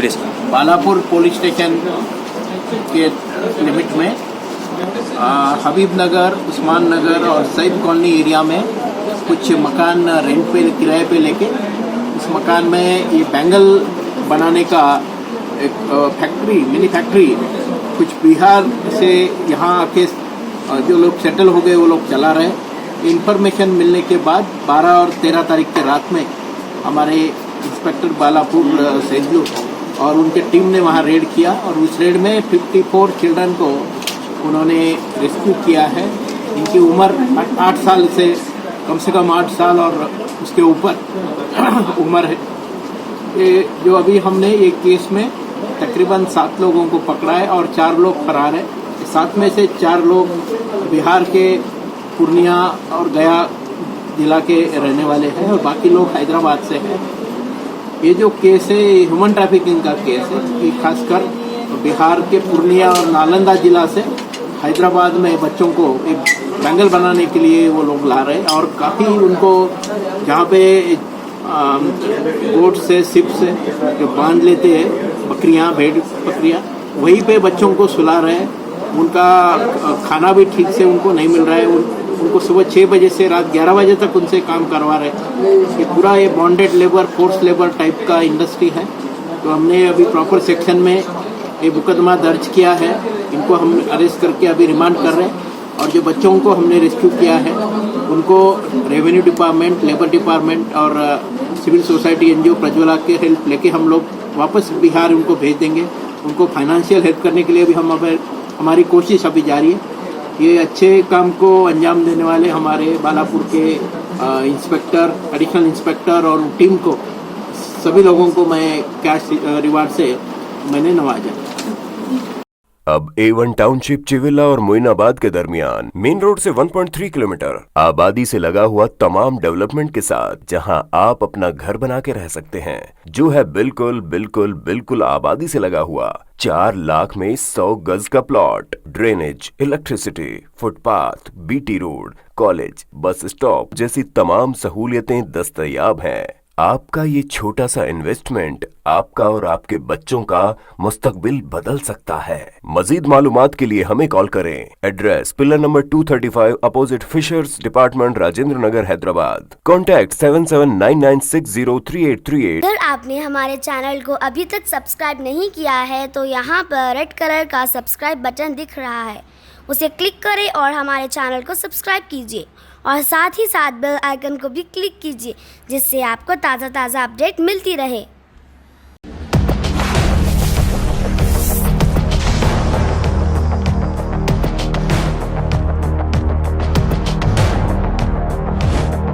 बोलिए sir. Balapur police station के limit में हबीब नगर, उस्मान नगर और सईद कॉलोनी एरिया में कुछ मकान रेंट पे किराए पे लेके उस मकान में ये बैंगल बनाने का एक फैक्ट्री, मिनी फैक्ट्री कुछ बिहार से यहाँ आके जो लोग सेटल हो गए वो लोग चला रहे हैं। इन्फॉर्मेशन मिलने के बाद 12 और 13 तारीख के रात में हमारे इंस्पेक्टर बालापुर सेजलू और उनके टीम ने वहाँ रेड किया और उस रेड में 54 चिल्ड्रन को उन्होंने रेस्क्यू किया है। इनकी उम्र 8 साल से कम 8 साल और उसके ऊपर उम्र है। ये जो अभी हमने ये केस में तकरीबन 7 लोगों को पकड़ा है और 4 लोग फरार है। 7 में से 4 लोग बिहार के पूर्णिया और गया जिला के रहने वाले हैं और बाकी लोग हैदराबाद से हैं। ये जो केस है ह्यूमन ट्रैफिकिंग का केस है कि खासकर बिहार के पूर्णिया और नालंदा जिला से हैदराबाद में बच्चों को एक बैंगल बनाने के लिए वो लोग ला रहे हैं और काफ़ी उनको जहाँ पे गोट से सिप से जो बांध लेते हैं बकरियाँ, भेड़ बकरियाँ, वहीं पे बच्चों को सुला रहे हैं। उनका खाना भी ठीक से उनको नहीं मिल रहा है। उनको सुबह 6 बजे से रात 11 बजे तक उनसे काम करवा रहे हैं। ये पूरा ये bonded labour, force labour type का इंडस्ट्री है। तो हमने अभी प्रॉपर सेक्शन में ये मुकदमा दर्ज किया है। इनको हम अरेस्ट करके अभी रिमांड कर रहे हैं और जो बच्चों को हमने रेस्क्यू किया है उनको रेवेन्यू डिपार्टमेंट, लेबर डिपार्टमेंट और सिविल सोसाइटी एनजीओ प्रज्वला के हेल्प लेके हम लोग वापस बिहार उनको भेज देंगे। उनको फाइनेंशियल हेल्प करने के लिए भी हमारी कोशिश अभी जारी है। ये अच्छे काम को अंजाम देने वाले हमारे बालापुर के इंस्पेक्टर, एडिशनल इंस्पेक्टर और टीम को सभी लोगों को मैं कैश रिवार्ड से मैंने नवाजा। अब A1 टाउनशिप चिविला और मोइनाबाद के दरमियान मेन रोड से 1.3 किलोमीटर आबादी से लगा हुआ तमाम डेवलपमेंट के साथ जहां आप अपना घर बना के रह सकते हैं, जो है बिल्कुल बिल्कुल बिल्कुल आबादी से लगा हुआ। 4 लाख में 100 गज का plot, drainage, electricity, footpath, BT road, college, bus stop जैसी तमाम सहूलियतें दस्तयाब हैं। आपका ये छोटा सा इन्वेस्टमेंट आपका और आपके बच्चों का मुस्तकबिल बदल सकता है। मजीद मालूमात के लिए हमें कॉल करें। Address pillar number 235 opposite fishers department, Rajendra Nagar, Hyderabad. Contact 7799603838। अगर आपने हमारे चैनल को अभी तक सब्सक्राइब नहीं किया है तो यहाँ पर रेड कलर का सब्सक्राइब बटन दिख रहा है, उसे क्लिक करें और हमारे चैनल को सब्सक्राइब कीजिए और साथ ही साथ बेल आइकन को भी क्लिक कीजिए, जिससे आपको ताज़ा अपडेट मिलती रहे।